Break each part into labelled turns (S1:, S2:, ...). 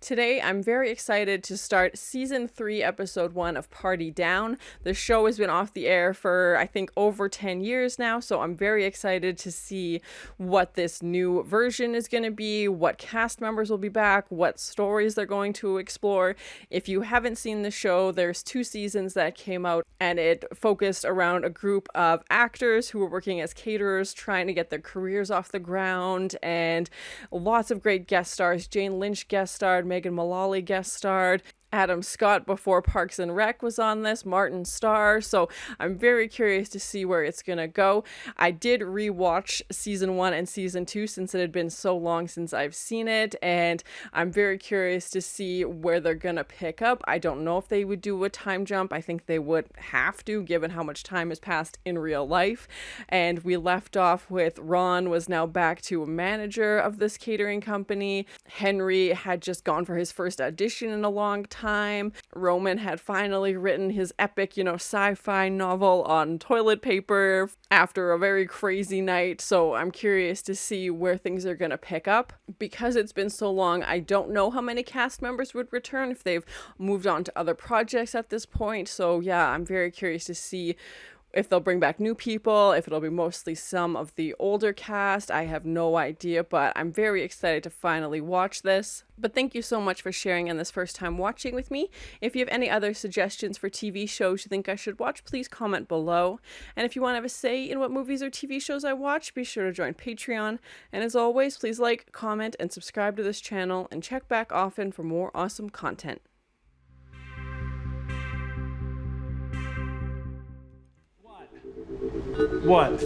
S1: Today, I'm very excited to start Season 3, Episode 1 of Party Down. The show has been off the air for, I think, over 10 years now, so I'm very excited to see what this new version is going to be, what cast members will be back, what stories they're going to explore. If you haven't seen the show, there's 2 seasons that came out, and it focused around a group of actors who were working as caterers, trying to get their careers off the ground, and lots of great guest stars. Lynch guest starred, Mullally guest starred, Adam Scott before Parks and Rec was on this, Martin Starr, so I'm very curious to see where it's gonna go. I did rewatch Season 1 and Season 2 since it had been so long since I've seen it, and I'm very curious to see where they're gonna pick up. I don't know if they would do a time jump. I think they would have to, given how much time has passed in real life, and we left off with Ron was now back to a manager of this catering company. Henry had just gone for his first audition in a long time. Roman had finally written his epic, sci-fi novel on toilet paper after a very crazy night. So I'm curious to see where things are going to pick up. Because it's been so long, I don't know how many cast members would return, if they've moved on to other projects at this point. So yeah, I'm very curious to see if they'll bring back new people, if it'll be mostly some of the older cast. I have no idea, but I'm very excited to finally watch this. But thank you so much for sharing in this first time watching with me. If you have any other suggestions for TV shows you think I should watch, please comment below. And if you want to have a say in what movies or TV shows I watch, be sure to join Patreon. And as always, please like, comment, and subscribe to this channel, and check back often for more awesome content.
S2: What?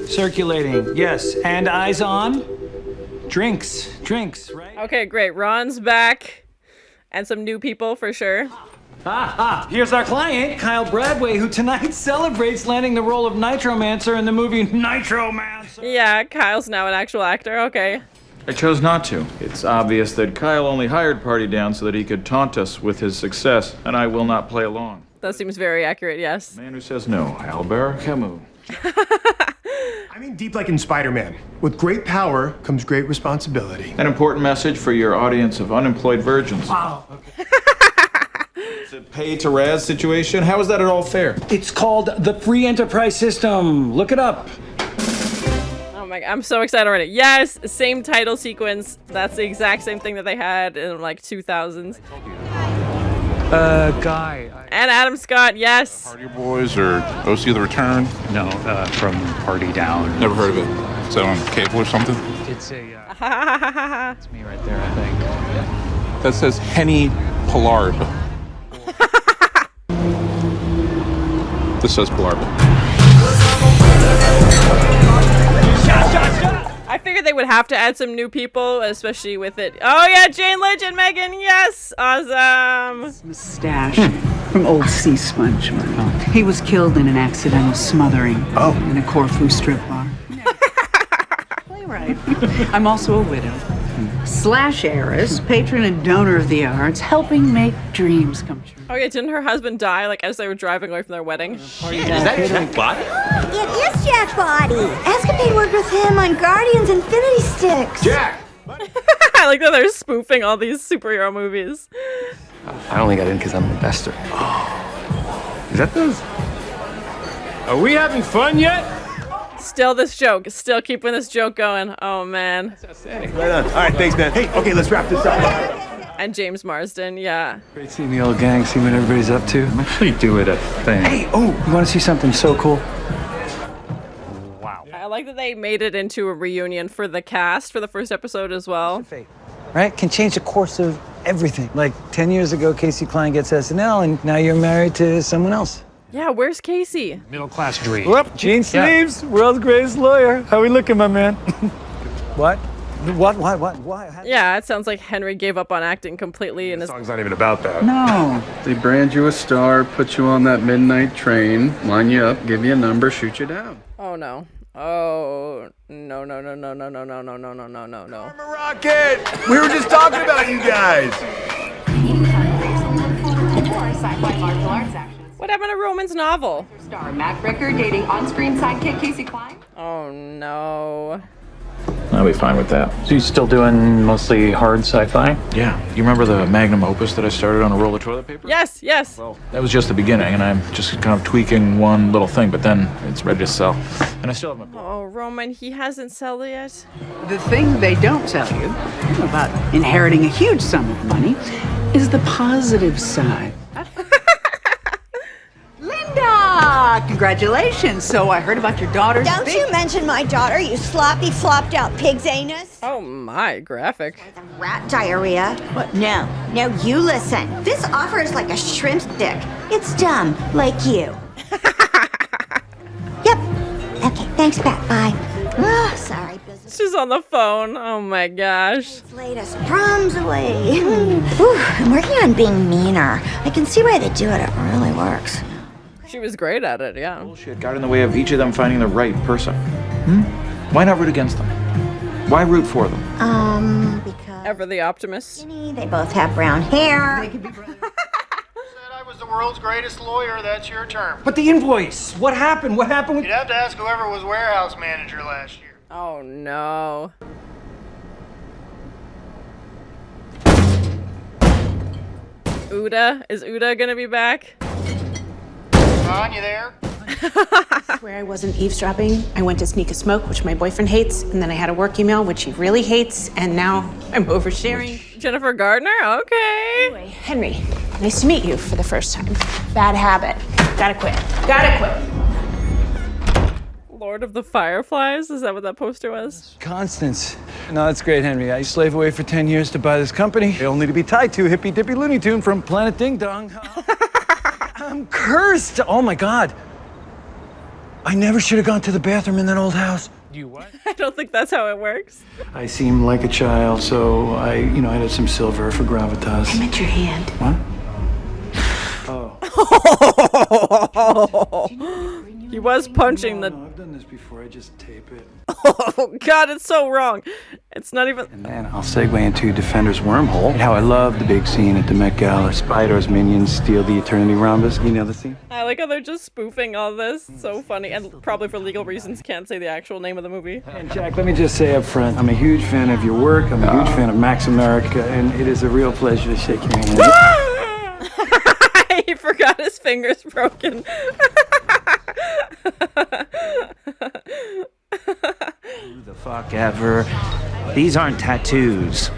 S2: Circulating, yes. And eyes on? Drinks, right?
S1: Okay, great. Ron's back. And some new people for sure.
S2: Here's our client, Kyle Bradway, who tonight celebrates landing the role of Nitromancer in the movie Nitromancer.
S1: Yeah, Kyle's now an actual actor. Okay.
S3: I chose not to. It's obvious that Kyle only hired Party Down so that he could taunt us with his success, and I will not play along.
S1: That seems very accurate, yes.
S3: Man who says no, Albert Camus.
S4: I mean, deep like in Spider-Man. With great power comes great responsibility.
S3: An important message for your audience of unemployed virgins.
S4: Wow. Okay.
S3: It's a pay-to-raz situation? How is that at all fair?
S2: It's called the Free Enterprise System. Look it up.
S1: Oh my God, I'm so excited already. Yes, same title sequence. That's the exact same thing that they had in like 2000s.
S2: Guy.
S1: And Adam Scott, yes.
S5: Hardy Boys or OC The Return?
S6: No, from Party Down.
S5: Never heard of it. Is that on cable or something?
S6: It's a, it's me right there, I think. Yeah.
S5: That says Henny Pollard. This says Pollard.
S1: I figured they would have to add some new people, especially with it. Oh yeah, Jane Lynch and Megan, yes! Awesome!
S7: Mustache from old Sea Sponge. He was killed in an accidental smothering in a Corfu strip bar. Playwright. I'm also a widow. Slash heiress, patron and donor of the arts, helping make dreams come true.
S1: Oh yeah, didn't her husband die like as they were driving away from their wedding?
S8: Is that Jack Botty? It is Jack Botty. Escapade worked with him on Guardians Infinity Sticks.
S4: Jack!
S1: I like that they're spoofing all these superhero movies.
S9: I only got in because I'm an investor.
S4: Is that those? Are we having fun yet?
S1: Still this joke. Still keeping this joke going. Oh man.
S4: Right on. All right, thanks, man. Hey, okay, let's wrap this up.
S1: And James Marsden, yeah.
S2: Great seeing the old gang, see what everybody's up to.
S3: I'm actually doing a thing.
S2: Hey, you want to see something so cool?
S6: Wow.
S1: I like that they made it into a reunion for the cast for the first episode as well.
S2: Right? Can change the course of everything. Like 10 years ago, Casey Klein gets SNL, and now you're married to someone else.
S1: Yeah, where's Casey?
S6: Middle class dream.
S2: Whoop, Gene Sleeves, world's greatest lawyer. How we looking, my man? What? Why?
S1: Yeah, it sounds like Henry gave up on acting completely and
S4: The
S1: is.
S4: song's not even about that.
S7: No.
S9: They brand you a star, put you on that midnight train, line you up, give you a number, shoot you down.
S1: Oh no. Oh no.
S4: I'm a rocket! We were just talking about you guys!
S1: What happened to Roman's novel?
S10: Starr Matt Bricker dating on-screen sidekick Casey Klein.
S1: Oh no.
S3: All I'll be fine with that.
S6: So you still doing mostly hard sci-fi?
S3: Yeah. You remember the magnum opus that I started on a roll of toilet paper?
S1: Yes, yes.
S3: Well, that was just the beginning, and I'm just kind of tweaking one little thing, but then it's ready to sell. And I still have my book.
S1: Oh, Roman, he hasn't sold it yet.
S7: The thing they don't tell you about inheriting a huge sum of money is the positive side. Linda! Congratulations. So I heard about your daughter's
S8: Don't you mention my daughter, you sloppy, flopped out pig's anus.
S1: Oh my, graphic.
S8: Rat diarrhea. What? No, you listen. This offer is like a shrimp stick. It's dumb, like you. Yep. Okay, thanks, Bat. Bye. Oh, sorry, business.
S1: She's on the phone. Oh my gosh.
S8: Latest drums away. Ooh, I'm working on being meaner. I can see why they do it. It really works.
S1: She was great at it, yeah.
S3: Bullshit got in the way of each of them finding the right person. Why not root against them? Why root for them?
S8: Because
S1: Ever the optimist.
S8: they both have brown hair.
S4: Said I was the world's greatest lawyer. That's your term.
S2: But the invoice. What happened? What happened with...
S4: You'd have to ask whoever was warehouse manager last year.
S1: Oh no. Uda? Is Uda gonna be back?
S4: Ron, you there?
S10: Where I wasn't eavesdropping, I went to sneak a smoke, which my boyfriend hates, and then I had a work email, which he really hates, and now I'm oversharing.
S1: Jennifer Gardner? Okay.
S10: Anyway, Henry, nice to meet you for the first time. Bad habit. Gotta quit. Gotta quit.
S1: Lord of the Fireflies? Is that what that poster was?
S11: Constance. No, that's great, Henry. I slaved away for 10 years to buy this company, only to be tied to Hippy Dippy Looney Tune from Planet Ding Dong. I'm cursed. Oh, my God. I never should have gone to the bathroom in that old house.
S6: You what?
S1: I don't think that's how it works.
S11: I seemed like a child, so I added some silver for gravitas.
S10: I meant your hand.
S11: What?
S1: He was punching the...
S11: No, I've done this before. I just tape it.
S1: Oh, God, it's so wrong. It's not even...
S11: And then I'll segue into Defender's Wormhole. How I love the big scene at the Met Gala. Spyro's minions steal the Eternity Rhombus. You know the scene?
S1: I like how they're just spoofing all this. It's so funny. And probably for legal reasons can't say the actual name of the movie.
S11: And Jack, let me just say up front, I'm a huge fan of your work. I'm a huge fan of Max America, and it is a real pleasure to shake your hand.
S1: He forgot his fingers broken.
S12: Who the fuck ever? These aren't tattoos.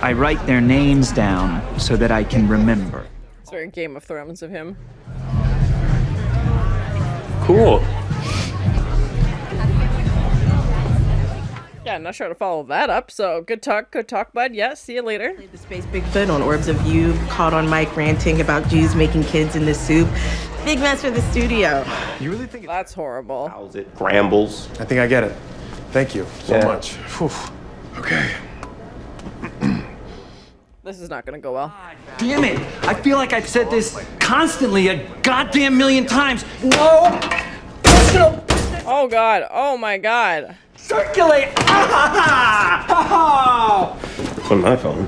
S12: I write their names down so that I can remember.
S1: It's very Game of Thrones of him.
S6: Cool.
S1: Yeah, I'm not sure how to follow that up, so good talk, bud. Yeah, see you later.
S13: The Space Bigfoot on Orbs of You, caught on mic ranting about Jews making kids in the soup. Big mess for the studio.
S4: You really think
S1: that's horrible?
S14: How's it? Brambles.
S4: I think I get it. Thank you so much. Whew. Okay.
S1: This is not gonna go well.
S2: Damn it! I feel like I've said this constantly a goddamn million times. No! Personal!
S1: Oh God! Oh my God!
S2: Circulate! Ah!
S14: It's on my phone.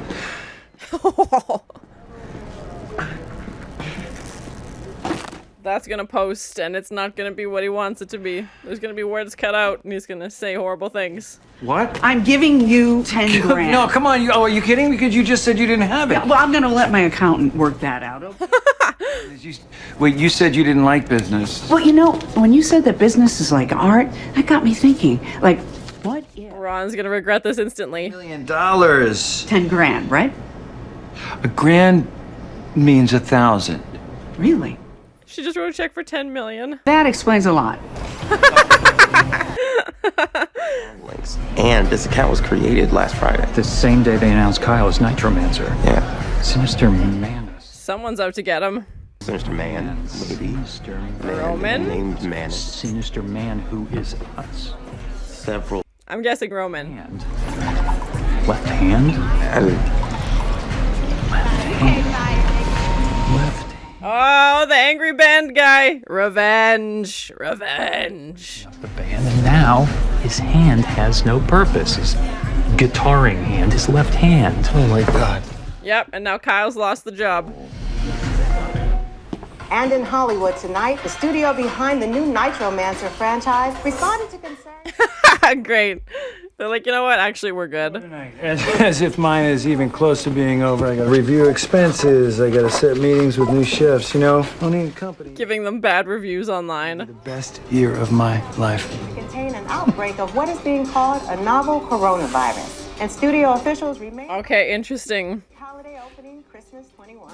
S1: That's gonna post, and it's not gonna be what he wants it to be. There's gonna be words cut out, and he's gonna say horrible things.
S11: What?
S7: I'm giving you 10 grand.
S11: No, come on. Are you kidding? Because you just said you didn't have it.
S7: Yeah, well, I'm going to let my accountant work that out. Okay?
S11: Wait, you said you didn't like business.
S7: Well, when you said that business is like art, that got me thinking. Like, what if...
S1: Ron's gonna regret this instantly.
S11: $1 million.
S7: 10 grand, right?
S11: A grand means 1,000.
S7: Really?
S1: She just wrote a check for 10 million.
S7: That explains a lot.
S14: And this account was created last Friday.
S6: The same day they announced Kyle as Nitromancer.
S14: Yeah.
S6: Sinister Manus.
S1: Someone's out to get him.
S14: Sinister Man, maybe.
S6: Sinister
S1: Roman?
S14: Named Manus.
S6: Sinister Man who is us.
S14: Several.
S1: I'm guessing Roman.
S6: Hand. Left hand? Left hand.
S1: Oh, the angry band guy. Revenge. Revenge.
S6: The band, and now his hand has no purpose. His guitaring hand, his left hand.
S11: Oh my God.
S1: Yep, and now Kyle's lost the job.
S13: And in Hollywood tonight, the studio behind the new Nitromancer franchise responded to concerns.
S1: Great. They're like, you know what? Actually, we're good.
S11: As if mine is even close to being over. I gotta review expenses. I gotta set meetings with new chefs. Owning a company.
S1: Giving them bad reviews online.
S11: The best year of my life.
S15: Contain an outbreak of what is being called a novel coronavirus, and studio officials remain.
S1: Okay, interesting.
S15: Holiday opening, Christmas 21.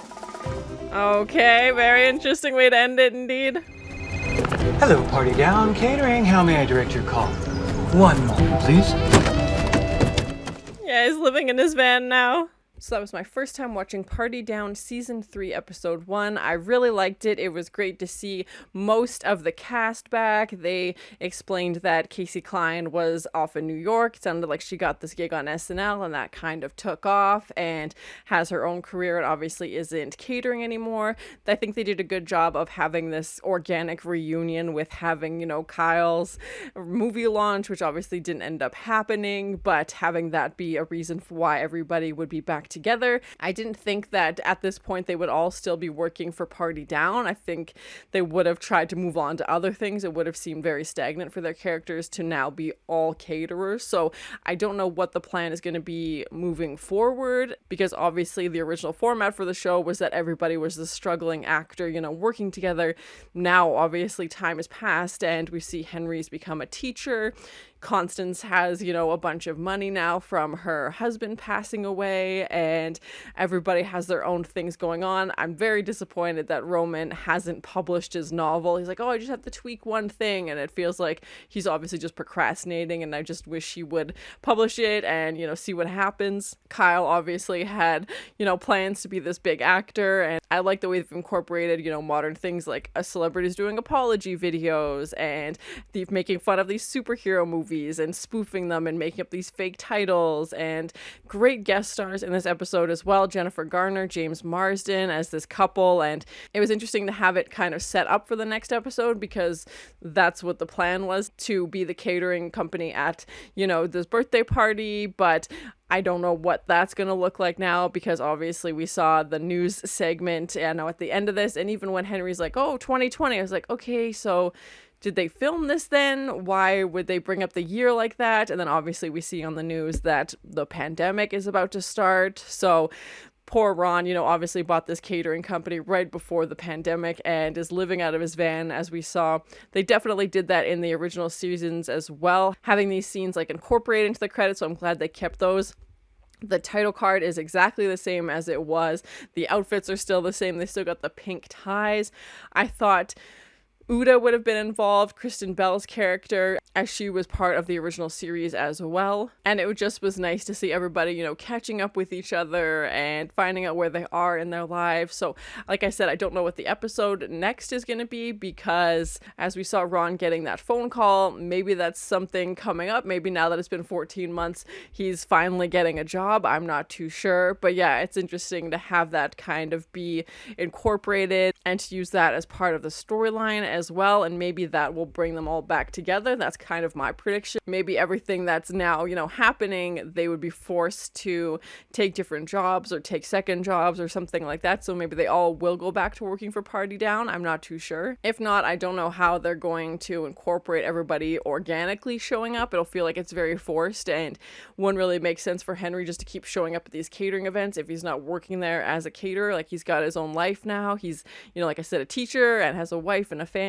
S1: Okay, very interesting way to end it, indeed.
S11: Hello, Party Down Catering. How may I direct your call? One moment, please.
S1: Yeah, he's living in his van now. So that was my first time watching Party Down Season 3, Episode 1. I really liked it. It was great to see most of the cast back. They explained that Casey Klein was off in New York. It sounded like she got this gig on SNL and that kind of took off and has her own career and obviously isn't catering anymore. I think they did a good job of having this organic reunion with having, Kyle's movie launch, which obviously didn't end up happening, but having that be a reason for why everybody would be back together. I didn't think that at this point they would all still be working for Party Down. I think they would have tried to move on to other things. It would have seemed very stagnant for their characters to now be all caterers. So I don't know what the plan is going to be moving forward, because obviously the original format for the show was that everybody was the struggling actor, working together. Now obviously time has passed and we see Henry's become a teacher. Constance has, a bunch of money now from her husband passing away, and everybody has their own things going on. I'm very disappointed that Roman hasn't published his novel. He's like, I just have to tweak one thing, and it feels like he's obviously just procrastinating, and I just wish he would publish it and, see what happens. Kyle obviously had, plans to be this big actor, and I like the way they've incorporated, modern things like a celebrities doing apology videos and making fun of these superhero movies and spoofing them and making up these fake titles, and great guest stars in this episode as well. Jennifer Garner, James Marsden as this couple, and it was interesting to have it kind of set up for the next episode because that's what the plan was, to be the catering company at, this birthday party, but I don't know what that's going to look like now, because obviously we saw the news segment at the end of this, and even when Henry's like, 2020, I was like, okay, so did they film this then? Why would they bring up the year like that? And then obviously we see on the news that the pandemic is about to start. So poor Ron, obviously bought this catering company right before the pandemic and is living out of his van, as we saw. They definitely did that in the original seasons as well, having these scenes incorporated into the credits, so I'm glad they kept those. The title card is exactly the same as it was. The outfits are still the same. They still got the pink ties. I thought Uda would have been involved, Kristen Bell's character, as she was part of the original series as well. And it just was nice to see everybody, catching up with each other and finding out where they are in their lives. So, like I said, I don't know what the episode next is going to be, because as we saw Ron getting that phone call, maybe that's something coming up. Maybe now that it's been 14 months, he's finally getting a job. I'm not too sure. But yeah, it's interesting to have that kind of be incorporated and to use that as part of the storyline as well, and maybe that will bring them all back together. That's kind of my prediction. Maybe everything that's now, happening, they would be forced to take different jobs or take second jobs or something like that. So maybe they all will go back to working for Party Down. I'm not too sure. If not, I don't know how they're going to incorporate everybody organically showing up. It'll feel like it's very forced, and wouldn't really make sense for Henry just to keep showing up at these catering events if he's not working there as a caterer. Like, he's got his own life now. He's, like I said, a teacher and has a wife and a family.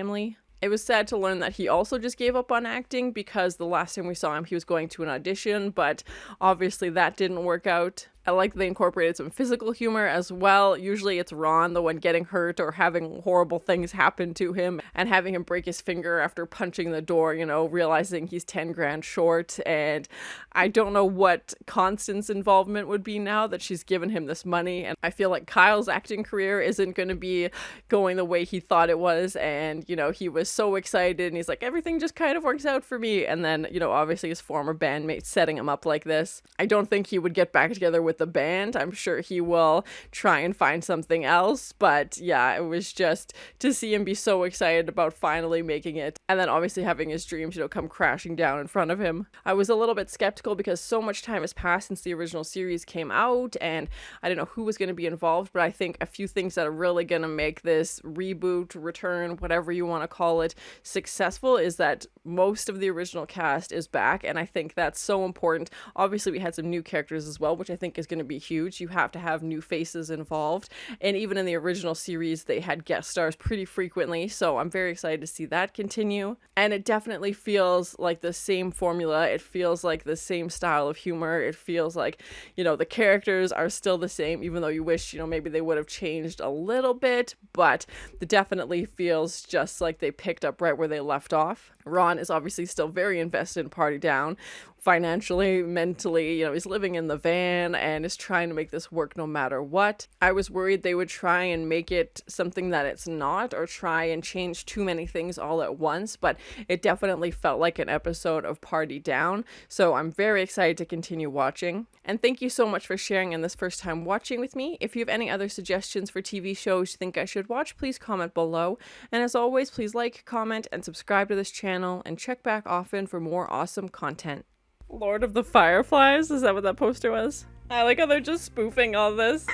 S1: It was sad to learn that he also just gave up on acting, because the last time we saw him, he was going to an audition, but obviously that didn't work out. I like that they incorporated some physical humor as well. Usually it's Ron, the one getting hurt or having horrible things happen to him, and having him break his finger after punching the door, realizing he's 10 grand short. And I don't know what Constance's involvement would be now that she's given him this money. And I feel like Kyle's acting career isn't going to be going the way he thought it was. And, he was so excited and he's like, everything just kind of works out for me. And then, obviously his former bandmate setting him up like this. I don't think he would get back together with with the band. I'm sure he will try and find something else. But yeah, it was just to see him be so excited about finally making it. And then obviously having his dreams, come crashing down in front of him. I was a little bit skeptical because so much time has passed since the original series came out. And I didn't know who was going to be involved. But I think a few things that are really going to make this reboot, return, whatever you want to call it, successful is that most of the original cast is back, and I think that's so important. Obviously we had some new characters as well, which I think is going to be huge. You have to have new faces involved, and even in the original series they had guest stars pretty frequently, so I'm very excited to see that continue. And it definitely feels like the same formula. It feels like the same style of humor. It feels like, the characters are still the same, even though you wish, maybe they would have changed a little bit, but it definitely feels just like they picked up right where they left off. Ron is obviously still very invested in Party Down, financially, mentally. He's living in the van and is trying to make this work no matter what. I was worried they would try and make it something that it's not, or try and change too many things all at once, but it definitely felt like an episode of Party Down, so I'm very excited to continue watching. And thank you so much for sharing in this first time watching with me. If you have any other suggestions for TV shows you think I should watch, please comment below. And as always, please like, comment, and subscribe to this channel, and check back often for more awesome content. Lord of the Fireflies? Is that what that poster was? I like how they're just spoofing all this.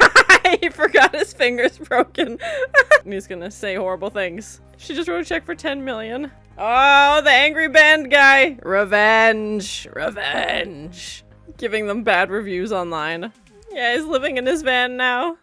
S1: He forgot his fingers broken. And he's gonna say horrible things. She just wrote a check for 10 million. Oh, the angry band guy. Revenge. Revenge. Giving them bad reviews online. Yeah, he's living in his van now.